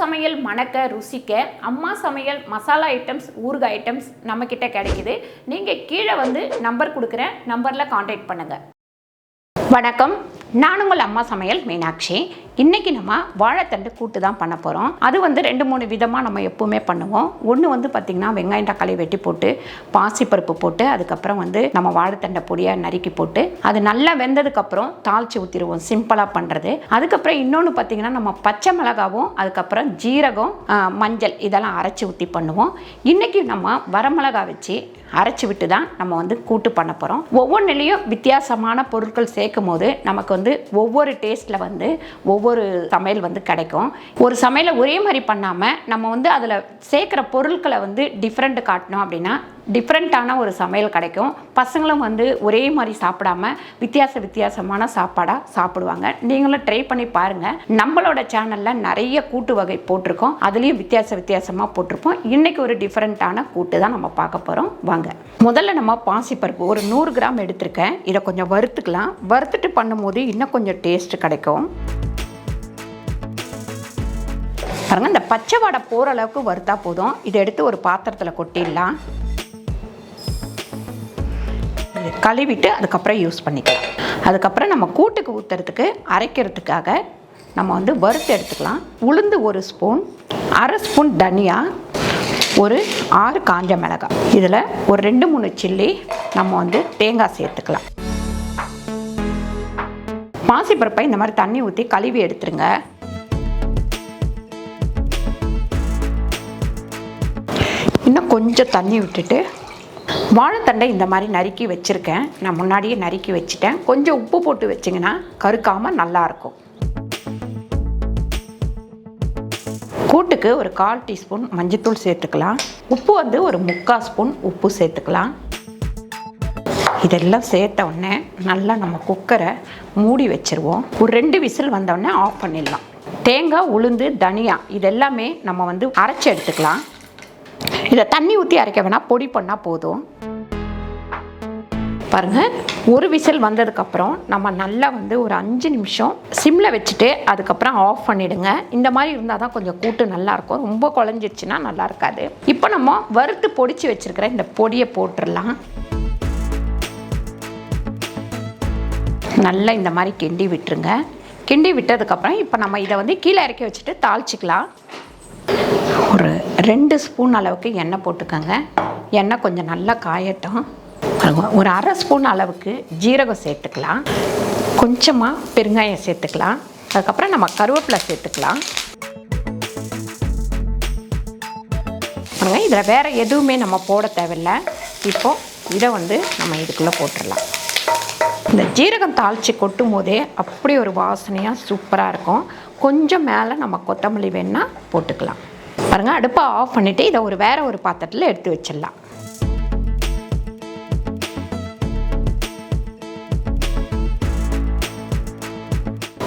சமையல் மணக்க ருசிக்க அம்மா சமையல் மசாலா ஐட்டம்ஸ் ஊறுகாய் ஐட்டம்ஸ் நம்ம கிட்ட கிடைக்குது. நீங்க கீழே வந்து நம்பர் கொடுக்குறேன், நம்பர்ல கான்டாக்ட் பண்ணுங்க. வணக்கம், நான் உங்கள் அம்மா சமையல் மீனாட்சி. இன்றைக்கி நம்ம வாழைத்தண்டு கூட்டு தான் பண்ண போகிறோம். அது வந்து 2-3 விதமாக நம்ம எப்போவுமே பண்ணுவோம். ஒன்று வந்து பார்த்திங்கன்னா வெங்காயம் தக்காளி வெட்டி போட்டு பாசிப்பருப்பு போட்டு அதுக்கப்புறம் வந்து நம்ம வாழைத்தண்டை பொடியாக நறுக்கி போட்டு அது நல்லா வெந்ததுக்கப்புறம் தாளித்து ஊற்றிடுவோம், சிம்பிளாக பண்ணுறது. அதுக்கப்புறம் இன்னொன்று பார்த்திங்கன்னா நம்ம பச்சை மிளகாவும் அதுக்கப்புறம் ஜீரகம் மஞ்சள் இதெல்லாம் அரைச்சி ஊற்றி பண்ணுவோம். இன்றைக்கி நம்ம வரமிளகா வச்சு அரைச்சி விட்டு தான் நம்ம வந்து கூட்டு பண்ண போகிறோம். ஒவ்வொன்றிலையும் வித்தியாசமான பொருட்கள் சேர்க்கும் போது நமக்கு வந்து ஒவ்வொரு டேஸ்ட்டில் வந்து ஒவ்வொரு சமையல் வந்து கிடைக்கும். ஒரு சமையலை ஒரே மாதிரி பண்ணாமல் நம்ம வந்து அதில் சேர்க்குற பொருட்களை வந்து டிஃப்ரெண்ட் காட்டணும் அப்படின்னா டிஃப்ரெண்ட்டான ஒரு சமையல் கிடைக்கும். பசங்களும் வந்து ஒரே மாதிரி சாப்பிடாம வித்தியாசமான சாப்பாடாக சாப்பிடுவாங்க. நீங்களும் ட்ரை பண்ணி பாருங்கள். நம்மளோட சேனலில் நிறைய கூட்டு வகை போட்டிருக்கோம், அதுலேயும் வித்தியாசமாக போட்டிருப்போம். இன்றைக்கி ஒரு டிஃப்ரெண்ட்டான கூட்டு தான் நம்ம பார்க்க போகிறோம். வாங்க, முதல்ல நம்ம பாசிப்பருப்பு ஒரு 100 கிராம் எடுத்திருக்கேன். இதை கொஞ்சம் வறுத்துக்கலாம். வறுத்துட்டு பண்ணும்போது இன்னும் கொஞ்சம் டேஸ்ட் கிடைக்கும். பாருங்கள், இந்த பச்சை வாடை போகிற அளவுக்கு வறுத்தா போதும். இதை எடுத்து ஒரு பாத்திரத்தில் கொட்டிடலாம். கழுவிட்டு அதுக்கப்புறம் யூஸ் பண்ணிக்கலாம். அதுக்கப்புறம் நம்ம கூட்டுக்கு ஊற்றுறதுக்கு அரைக்கிறதுக்காக நம்ம வந்து வறுத்து எடுத்துக்கலாம். உளுந்து 1 ஸ்பூன், அரை ஸ்பூன் தனியா, ஒரு 6 காஞ்ச மிளகாய், இதில் ஒரு 2-3 சில்லி, நம்ம வந்து தேங்காய் சேர்த்துக்கலாம். பாசிப்பருப்பை இந்த மாதிரி தண்ணி ஊற்றி கழுவி எடுத்துருங்க. இன்னும் கொஞ்சம் தண்ணி விட்டுட்டு வாழைத்தண்டை இந்த மாதிரி நறுக்கி வச்சுருக்கேன். நான் முன்னாடியே நறுக்கி வச்சுட்டேன். கொஞ்சம் உப்பு போட்டு வச்சிங்கன்னா கருக்காமல் நல்லாயிருக்கும். கூட்டுக்கு ஒரு 1/4 டீஸ்பூன் மஞ்சத்தூள் சேர்த்துக்கலாம். உப்பு வந்து ஒரு 3/4 ஸ்பூன் உப்பு சேர்த்துக்கலாம். இதெல்லாம் சேர்த்த உடனே நல்லா நம்ம குக்கரை மூடி வச்சுருவோம். ஒரு 2 விசில் வந்தோடனே ஆஃப் பண்ணிடலாம். தேங்காய், உளுந்து, தனியா இதெல்லாமே நம்ம வந்து அரைச்சி எடுத்துக்கலாம். இதை தண்ணி ஊற்றி அரைக்க வேணால், பொடி பண்ணால் போதும். பாருங்கள், ஒரு விசில் வந்ததுக்கப்புறம் நம்ம நல்லா வந்து ஒரு 5 நிமிஷம் சிம்மில் வச்சுட்டு அதுக்கப்புறம் ஆஃப் பண்ணிவிடுங்க. இந்த மாதிரி இருந்தால் தான் கொஞ்சம் கூட்டு நல்லாயிருக்கும். ரொம்ப குழஞ்சிடுச்சுன்னா நல்லா இருக்காது. இப்போ நம்ம வறுத்து பொடிச்சு வச்சுருக்கிற இந்த பொடியை போட்டுடலாம். நல்லா இந்த மாதிரி கிண்டி விட்டுருங்க. கிண்டி விட்டதுக்கப்புறம் இப்போ நம்ம இதை வந்து கீழே இறக்கி வச்சுட்டு தாளிச்சிக்கலாம். ஒரு 2 ஸ்பூன் அளவுக்கு எண்ணெய் போட்டுக்கோங்க. எண்ணெய் கொஞ்சம் நல்லா காயட்டும். ஒரு அரை ஸ்பூன் அளவுக்கு ஜீரகம் சேர்த்துக்கலாம். கொஞ்சமாக பெருங்காயம் சேர்த்துக்கலாம். அதுக்கப்புறம் நம்ம கருவேப்பிலை சேர்த்துக்கலாம். இதில் வேறு எதுவுமே நம்ம போட தேவையில்லை. இப்போது இதை வந்து நம்ம இதுக்குள்ளே போட்டுடலாம். இந்த ஜீரகம் தாளித்து கொட்டும் போதே அப்படி ஒரு வாசனையாக சூப்பராக இருக்கும். கொஞ்சம் மேலே நம்ம கொத்தமல்லி வேணால் போட்டுக்கலாம். பாருங்கள், அடுப்பை ஆஃப் பண்ணிவிட்டு இதை வேறு ஒரு பாத்திரத்தில் எடுத்து வச்சிடலாம்.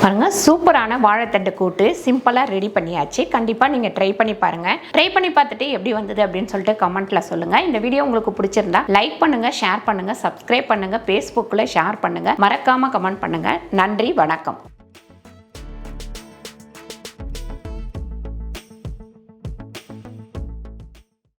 பாருங்கள், சூப்பரான வாழைத்தண்டு கூட்டு சிம்பிளாக ரெடி பண்ணியாச்சு. கண்டிப்பாக நீங்கள் ட்ரை பண்ணி பாருங்கள். ட்ரை பண்ணி பார்த்துட்டு எப்படி வந்தது அப்படின்னு சொல்லிட்டு கமெண்ட்டில் சொல்லுங்கள். இந்த வீடியோ உங்களுக்கு பிடிச்சிருந்தா லைக் பண்ணுங்கள், ஷேர் பண்ணுங்கள், சப்ஸ்கிரைப் பண்ணுங்கள், ஃபேஸ்புக்கில் ஷேர் பண்ணுங்கள், மறக்காமல் கமெண்ட் பண்ணுங்கள். நன்றி, வணக்கம்.